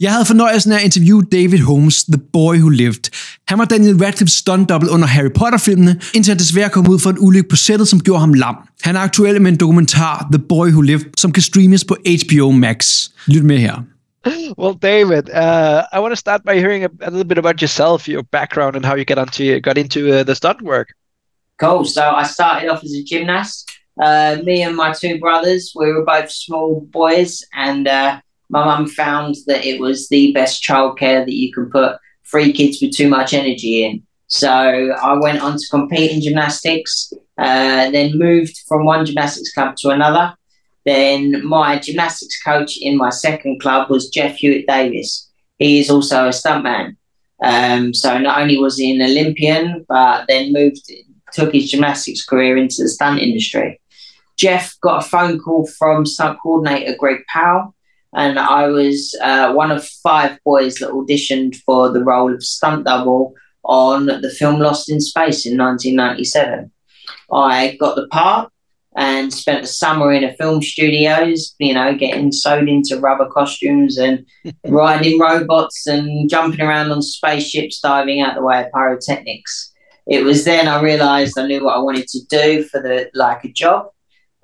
Jeg havde fornøjelsen af at interviewe David Holmes, The Boy Who Lived. Han var Daniel Radcliffes stunt-double under Harry Potter-filmene, indtil han desværre kom ud for en ulykke på settet, som gjorde ham lam. Han er aktuel med en dokumentar, The Boy Who Lived, som kan streames på HBO Max. Lyt med her. Well, David, I want to start by hearing a little bit about yourself, your background, and how you got into the stunt work. Cool. So I started off as a gymnast. Me and my two brothers, we were both small boys, and my mum found that it was the best childcare that you can put 3 kids with too much energy in. So I went on to compete in gymnastics, then moved from one gymnastics club to another. Then my gymnastics coach in my second club was Jeff Hewitt-Davis. He is also a stuntman. So not only was he an Olympian, but then took his gymnastics career into the stunt industry. Jeff got a phone call from stunt coordinator Greg Powell, and I was one of 5 boys that auditioned for the role of stunt double on the film Lost in Space in 1997. I got the part and spent a summer in a film studios, getting sewed into rubber costumes and riding robots and jumping around on spaceships, diving out the way of pyrotechnics. It was then I realised I knew what I wanted to do for a job.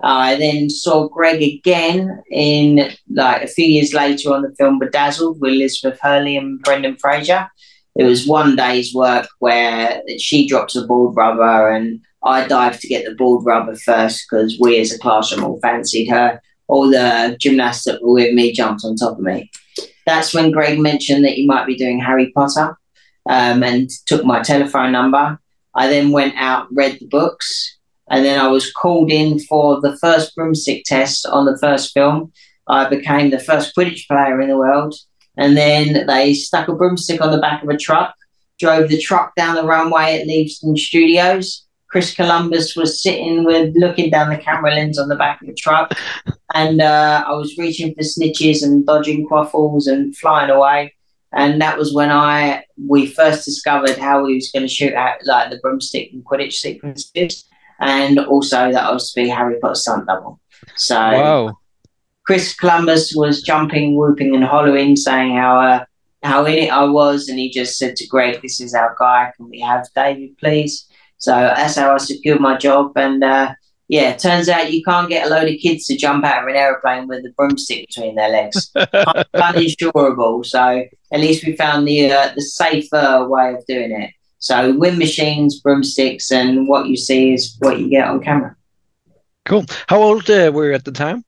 I then saw Greg again in a few years later on the film Bedazzled with Elizabeth Hurley and Brendan Fraser. It was one day's work where she drops a bald rubber and I dived to get the bald rubber first because we as a classroom all fancied her. All the gymnasts that were with me jumped on top of me. That's when Greg mentioned that he might be doing Harry Potter and took my telephone number. I then went out, read the books, and then I was called in for the first broomstick test on the first film. I became the first Quidditch player in the world. And then they stuck a broomstick on the back of a truck, drove the truck down the runway at Leavesden Studios. Chris Columbus was looking down the camera lens on the back of the truck. And I was reaching for snitches and dodging quaffles and flying away. And that was when we first discovered how we was going to shoot out the broomstick and Quidditch sequences. And also that I was to be Harry Potter stunt double. So wow. Chris Columbus was jumping, whooping and hollering, saying how in it I was. And he just said to Greg, "This is our guy. Can we have David, please?" So that's how I secured my job. And it turns out you can't get a load of kids to jump out of an aeroplane with a broomstick between their legs. Uninsurable. So at least we found the safer way of doing it. So wind machines, broomsticks, and what you see is what you get on camera. Cool. How old were you at the time?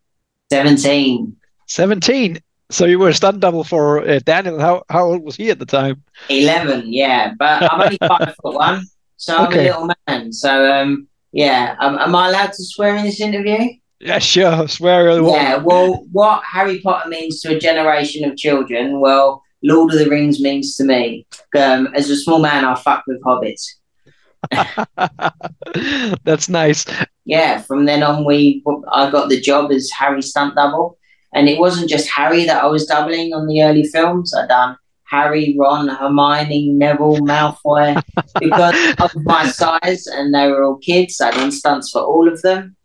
17. 17. So you were a stunt double for Daniel. How old was he at the time? 11, yeah. But I'm only 5'1", so I'm a little man. So, am I allowed to swear in this interview? Yeah, sure. Swear. Yeah, well, what Harry Potter means to a generation of children, well, Lord of the Rings means to me. As a small man, I fuck with hobbits. That's nice. Yeah, from then on, I got the job as Harry stunt double. And it wasn't just Harry that I was doubling on the early films. I'd done Harry, Ron, Hermione, Neville, Malfoy. Because of my size and they were all kids, I'd done stunts for all of them.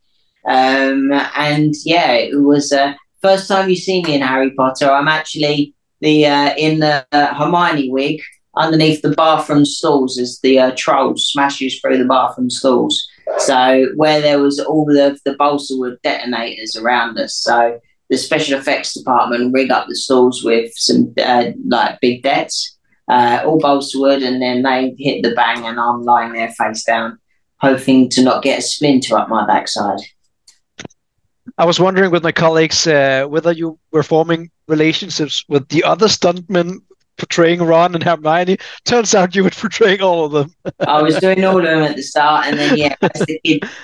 It was first time you see me in Harry Potter. I'm actually in the Hermione wig underneath the bathroom stalls as the troll smashes through the bathroom stalls. So where there was all of the balsa wood detonators around us. So the special effects department rig up the stalls with some big dets, all balsa wood, and then they hit the bang and I'm lying there face down, hoping to not get a splinter up my backside. I was wondering with my colleagues whether you were forming relationships with the other stuntmen portraying Ron and Hermione. Turns out you were portraying all of them. I was doing all of them at the start, and then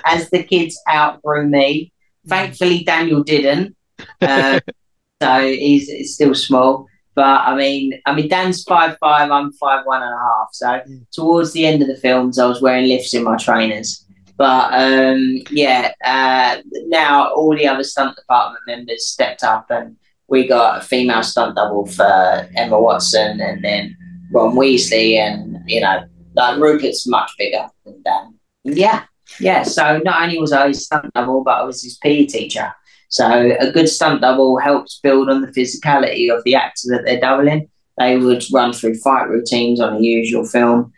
as the kids outgrew me. Thankfully, Daniel didn't. So he's still small. But I mean, Dan's 5'5", I'm 5'1.5". So towards the end of the films, I was wearing lifts in my trainers. But now all the other stunt department members stepped up, and we got a female stunt double for Emma Watson, and then Ron Weasley, and Rupert's much bigger than Dan. Yeah. So not only was I his stunt double, but I was his PE teacher. So a good stunt double helps build on the physicality of the actor that they're doubling. They would run through fight routines on a usual film.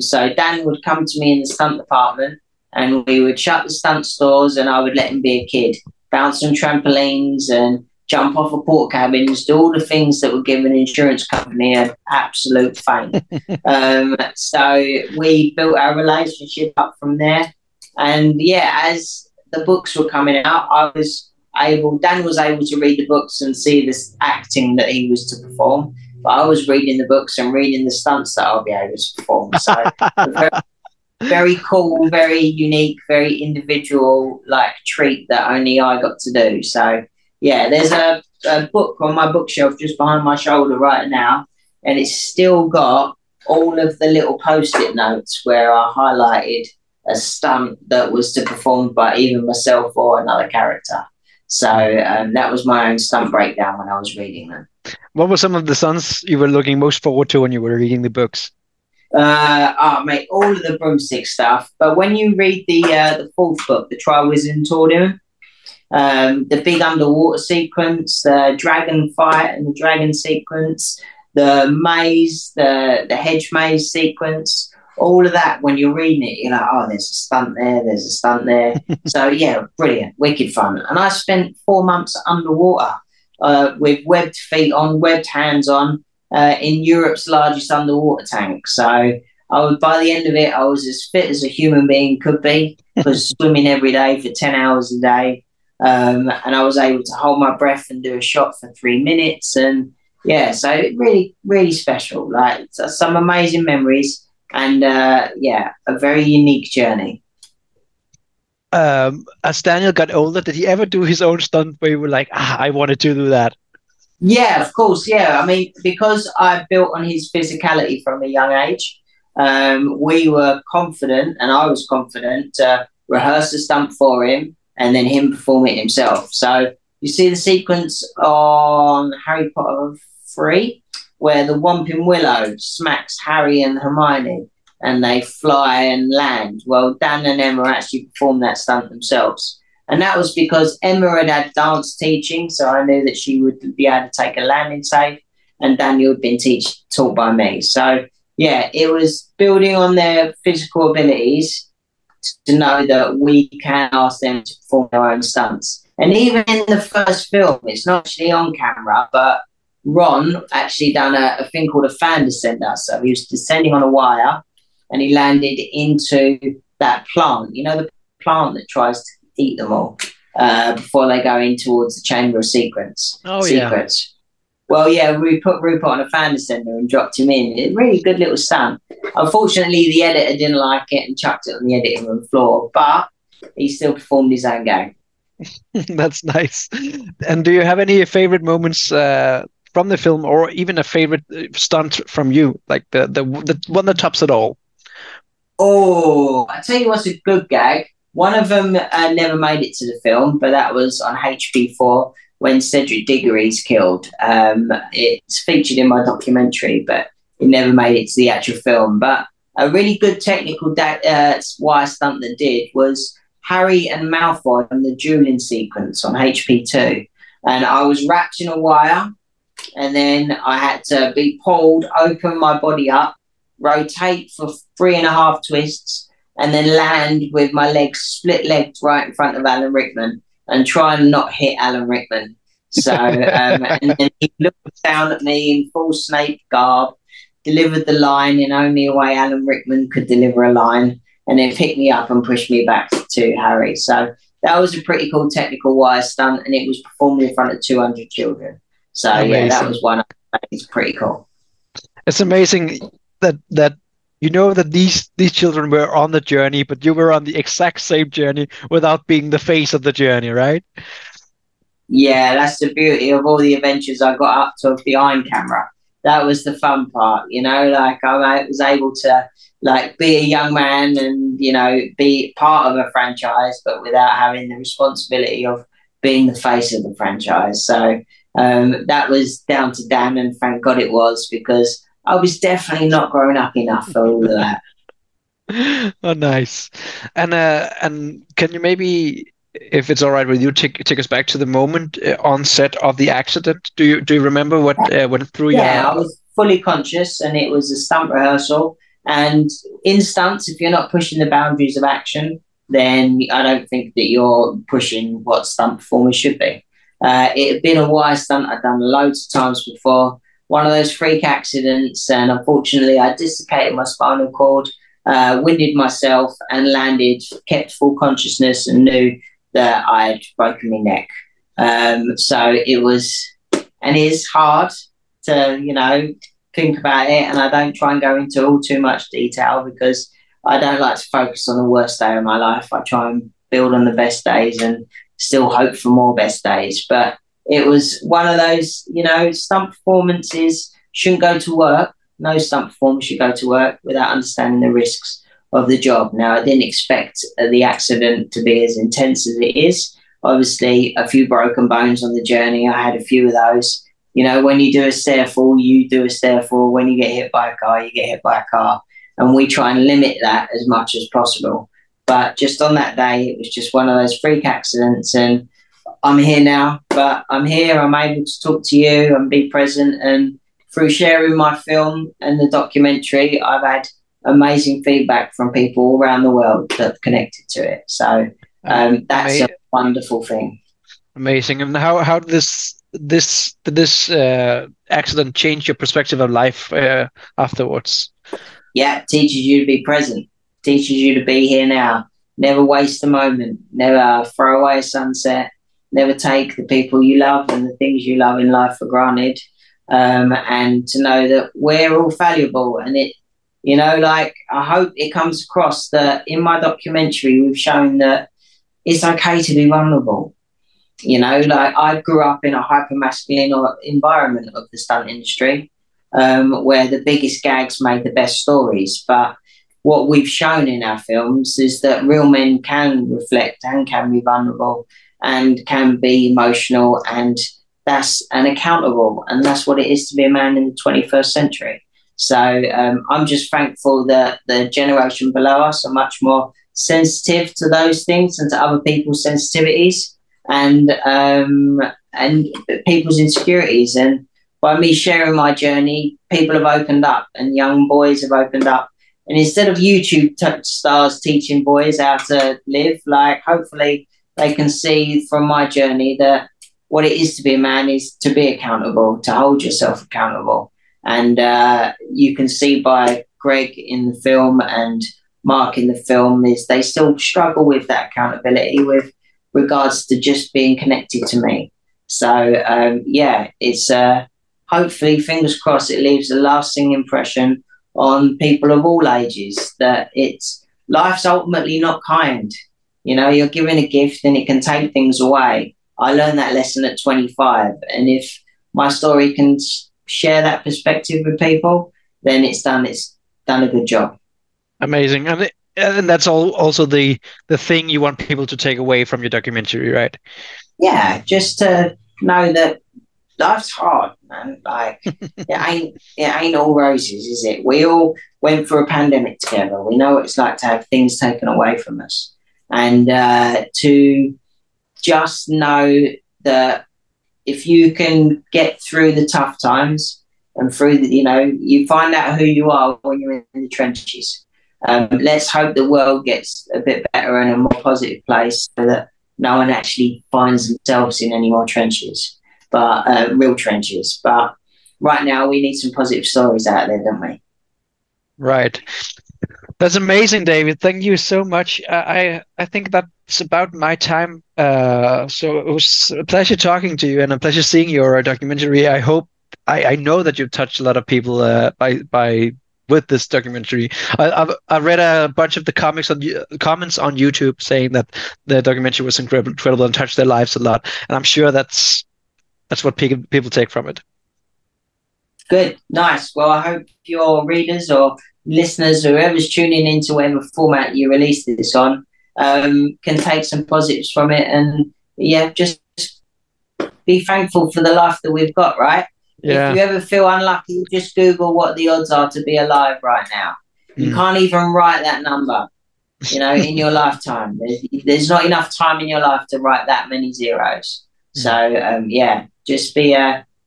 So Dan would come to me in the stunt department, and we would shut the stunt stores, and I would let him be a kid, bounce on trampolines and jump off of port cabins, do all the things that would give an insurance company an absolute fame. So we built our relationship up from there. And yeah, as the books were coming out, Dan was able to read the books and see this acting that he was to perform. But I was reading the books and reading the stunts that I'll be able to perform. So very, very cool, very unique, very individual like treat that only I got to do. So yeah, there's a book on my bookshelf just behind my shoulder right now, and it's still got all of the little post-it notes where I highlighted a stunt that was to perform by either myself or another character. So that was my own stunt breakdown when I was reading them. What were some of the stunts you were looking most forward to when you were reading the books? Mate, all of the broomstick stuff. But when you read the fourth book, the Tri-Wizard and Tour, the big underwater sequence, the dragon fight and the dragon sequence, the maze, the hedge maze sequence, all of that, when you're reading it, you're like, oh, there's a stunt there, there's a stunt there. So, yeah, brilliant, wicked fun. And I spent 4 months underwater with webbed feet on, webbed hands on, in Europe's largest underwater tank. So by the end of it, I was as fit as a human being could be, because swimming every day for 10 hours a day. And I was able to hold my breath and do a shot for 3 minutes. And, yeah, so really, really special. Like, some amazing memories. And yeah, a very unique journey. As Daniel got older, did he ever do his own stunt where you were like, I wanted to do that? Yeah, of course. Yeah. I mean, because I built on his physicality from a young age, we were confident, and I was confident to rehearse the stunt for him and then him perform it himself. So you see the sequence on Harry Potter 3, where the Whomping Willow smacks Harry and Hermione and they fly and land. Well, Dan and Emma actually performed that stunt themselves. And that was because Emma had dance teaching, so I knew that she would be able to take a landing safe, and Daniel had been taught by me. So, yeah, it was building on their physical abilities to know that we can ask them to perform their own stunts. And even in the first film, it's not actually on camera, but Ron actually done a thing called a fan descender. So he was descending on a wire and he landed into that plant, you know, the plant that tries to eat them all before they go in towards the chamber of secrets. Yeah. Well, yeah, we put Rupert on a fan descender and dropped him in. It's a really good little stunt. Unfortunately, the editor didn't like it and chucked it on the editing room floor, but he still performed his own game. That's nice. And do you have any favorite moments from the film, or even a favorite stunt from you, like the one that tops it all? Oh, I tell you what's a good gag. One of them never made it to the film, but that was on HP4 when Cedric Diggory's killed. It's featured in my documentary, but it never made it to the actual film. But a really good technical wire stunt that did was Harry and Malfoy on the dueling sequence on HP2. And I was wrapped in a wire, and then I had to be pulled, open my body up, rotate for 3.5 twists, and then land with my legs split-legged right in front of Alan Rickman and try and not hit Alan Rickman. So, and then he looked down at me in full Snape garb, delivered the line in only a way Alan Rickman could deliver a line, and then picked me up and pushed me back to Harry. So that was a pretty cool technical wire stunt, and it was performed in front of 200 children. So, amazing. Yeah, that was one. It's pretty cool. It's amazing that you know that these children were on the journey, but you were on the exact same journey without being the face of the journey, right? Yeah, that's the beauty of all the adventures I got up to behind camera. That was the fun part, you know, like I was able to like be a young man and, you know, be part of a franchise, but without having the responsibility of being the face of the franchise. So that was down to Dan, and thank God it was, because I was definitely not grown up enough for all of that. Oh, nice. And can you maybe if it's all right with you, take us back to the moment on set of the accident. Do you remember what went through your? Yeah, I was fully conscious, and it was a stunt rehearsal. And in stunts, if you're not pushing the boundaries of action, then I don't think that you're pushing what stunt performers should be. It had been a wire stunt I'd done loads of times before. One of those freak accidents, and unfortunately, I dislocated my spinal cord, winded myself, and landed. Kept full consciousness, and knew that I'd broken my neck. So it was, and it is hard to, think about it. And I don't try and go into all too much detail because I don't like to focus on the worst day of my life. I try and build on the best days and still hope for more best days. But it was one of those, stunt performances shouldn't go to work. No stunt performer should go to work without understanding the risks of the job. Now, I didn't expect the accident to be as intense as it is. Obviously, a few broken bones on the journey. I had a few of those. When you do a stair fall, you do a stair fall. When you get hit by a car, you get hit by a car. And we try and limit that as much as possible. But just on that day, it was just one of those freak accidents. And I'm here now, but I'm here. I'm able to talk to you and be present. And through sharing my film and the documentary, I've had amazing feedback from people all around the world that have connected to it. So that's a wonderful thing. Amazing. And how did this accident change your perspective of life afterwards? Yeah, teaches you to be present, teaches you to be here now. Never waste a moment, never throw away a sunset, never take the people you love and the things you love in life for granted. And to know that we're all valuable. And I hope it comes across that in my documentary, we've shown that it's okay to be vulnerable. I grew up in a hyper-masculine environment of the stunt industry, where the biggest gags made the best stories. But what we've shown in our films is that real men can reflect and can be vulnerable and can be emotional and accountable. And that's what it is to be a man in the 21st century. So I'm just thankful that the generation below us are much more sensitive to those things and to other people's sensitivities and people's insecurities. And by me sharing my journey, people have opened up and young boys have opened up. And instead of YouTube stars teaching boys how to live, hopefully they can see from my journey that what it is to be a man is to be accountable, to hold yourself accountable. And you can see by Greg in the film and Mark in the film is they still struggle with that accountability with regards to just being connected to me. So, it's hopefully, fingers crossed, it leaves a lasting impression on people of all ages that life's ultimately not kind. You're given a gift and it can take things away. I learned that lesson at 25. And if my story can share that perspective with people, then it's done a good job. Amazing. And that's also the thing you want people to take away from your documentary, right? Yeah, just to know that life's hard, man. It ain't all roses, is it? We all went through a pandemic together. We know what it's like to have things taken away from us. And to just know that if you can get through the tough times and through you find out who you are when you're in the trenches. Let's hope the world gets a bit better and a more positive place so that no one actually finds themselves in any more trenches, but real trenches. But right now we need some positive stories out there, don't we? Right. That's amazing, David. Thank you so much. I think that's about my time. So it was a pleasure talking to you and a pleasure seeing your documentary. I know that you've touched a lot of people with this documentary. I read a bunch of the comments on YouTube saying that the documentary was incredible and touched their lives a lot. And I'm sure that's what people take from it. Good, nice. Well, I hope your readers or listeners, whoever's tuning into whatever format you release this on, can take some positives from it. And just be thankful for the life that we've got, right? Yeah. If you ever feel unlucky, just Google what the odds are to be alive right now. You can't even write that number. in your lifetime. There's not enough time in your life to write that many zeros. So, just be,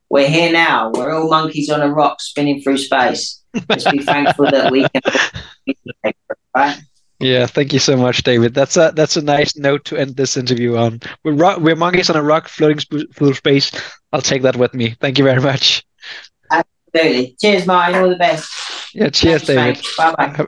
we're here now. We're all monkeys on a rock spinning through space. Just be thankful that we can, right? Yeah, thank you so much, David. That's a nice note to end this interview on. We're monkeys on a rock floating through space. I'll take that with me. Thank you very much. Absolutely. Cheers, Martin. All the best. Yeah, cheers, Thanks, David. Bye bye.